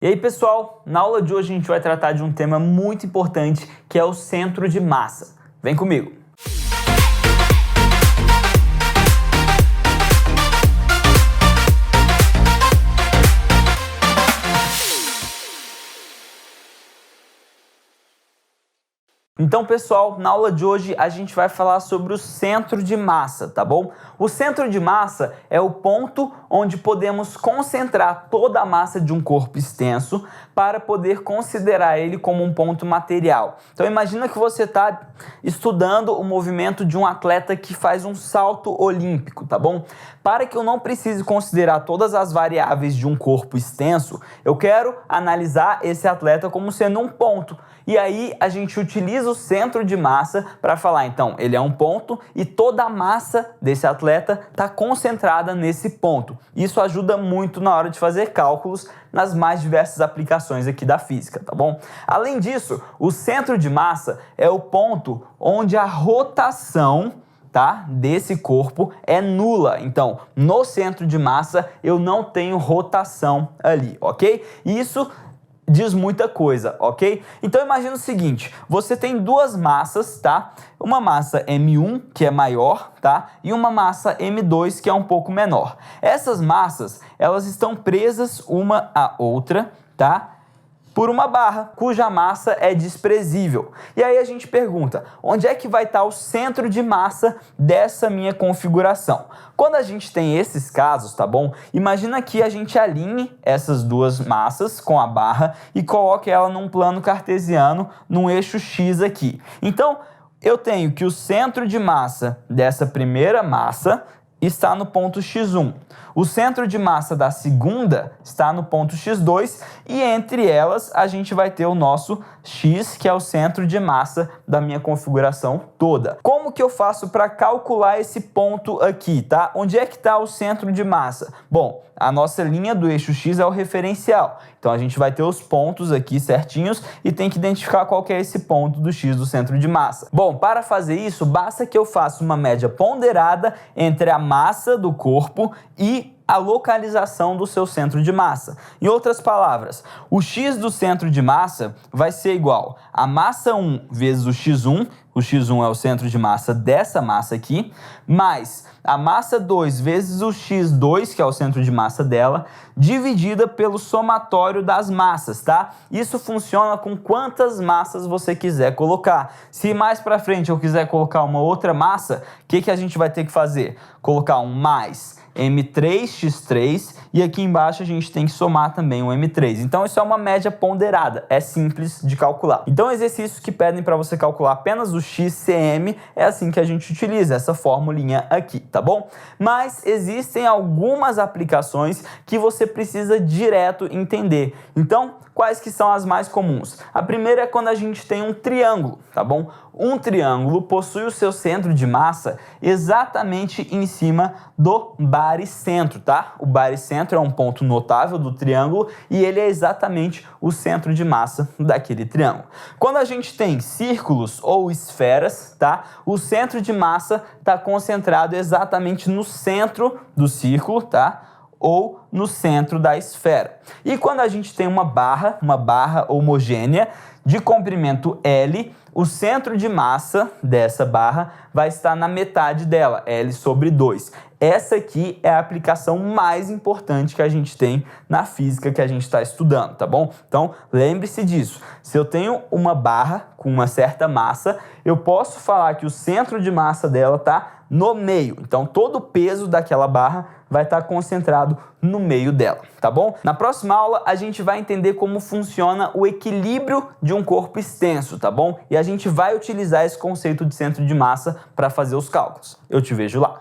E aí, pessoal, na aula de hoje a gente vai tratar de um tema muito importante, que é o centro de massa. Vem comigo! Então, pessoal, na aula de hoje a gente vai falar sobre o centro de massa, tá bom? O centro de massa é o ponto onde podemos concentrar toda a massa de um corpo extenso para poder considerar ele como um ponto material. Então, imagina que você está estudando o movimento de um atleta que faz um salto olímpico, tá bom? Para que eu não precise considerar todas as variáveis de um corpo extenso, eu quero analisar esse atleta como sendo um ponto. E aí a gente utiliza o centro de massa para falar, então, ele é um ponto e toda a massa desse atleta está concentrada nesse ponto. Isso ajuda muito na hora de fazer cálculos nas mais diversas aplicações aqui da física, tá bom? Além disso, o centro de massa é o ponto onde a rotação, tá, desse corpo é nula. Então, no centro de massa eu não tenho rotação ali, ok? Isso diz muita coisa, ok? Então imagina o seguinte, você tem duas massas, tá? Uma massa M1, que é maior, tá? E uma massa M2, que é um pouco menor. Essas massas, elas estão presas uma à outra, tá? Por uma barra, cuja massa é desprezível. E aí a gente pergunta, onde é que vai estar o centro de massa dessa minha configuração? Quando a gente tem esses casos, tá bom? Imagina que a gente alinhe essas duas massas com a barra e coloque ela num plano cartesiano, num eixo X aqui. Então, eu tenho que o centro de massa dessa primeira massa está no ponto X1. O centro de massa da segunda está no ponto X2 e entre elas a gente vai ter o nosso X, que é o centro de massa da minha configuração toda. Como que eu faço para calcular esse ponto aqui, tá? Onde é que está o centro de massa? Bom, a nossa linha do eixo X é o referencial. Então a gente vai ter os pontos aqui certinhos e tem que identificar qual que é esse ponto do X do centro de massa. Bom, para fazer isso, basta que eu faça uma média ponderada entre a massa do corpo e a localização do seu centro de massa. Em outras palavras, o X do centro de massa vai ser igual a massa 1 vezes o X1 é o centro de massa dessa massa aqui, mais a massa 2 vezes o X2, que é o centro de massa dela, dividida pelo somatório das massas, tá? Isso funciona com quantas massas você quiser colocar. Se mais para frente eu quiser colocar uma outra massa, o que a gente vai ter que fazer? Colocar um mais M3x3 e aqui embaixo a gente tem que somar também o M3. Então isso é uma média ponderada, é simples de calcular. Então exercícios que pedem para você calcular apenas o XCM, é assim que a gente utiliza essa formulinha aqui, tá bom? Mas existem algumas aplicações que você precisa direto entender. Então, quais que são as mais comuns? A primeira é quando a gente tem um triângulo, tá bom? Um triângulo possui o seu centro de massa exatamente em cima do baricentro, tá? O baricentro é um ponto notável do triângulo e ele é exatamente o centro de massa daquele triângulo. Quando a gente tem círculos ou esferas, tá? O centro de massa está concentrado exatamente no centro do círculo, tá? Ou no centro da esfera. E quando a gente tem uma barra homogênea de comprimento L, o centro de massa dessa barra vai estar na metade dela, L sobre 2. Essa aqui é a aplicação mais importante que a gente tem na física que a gente está estudando, tá bom? Então, lembre-se disso. Se eu tenho uma barra com uma certa massa, eu posso falar que o centro de massa dela está no meio. Então, todo o peso daquela barra vai estar concentrado no meio dela, tá bom? Na próxima aula, a gente vai entender como funciona o equilíbrio de um corpo extenso, tá bom? E a gente vai utilizar esse conceito de centro de massa para fazer os cálculos. Eu te vejo lá.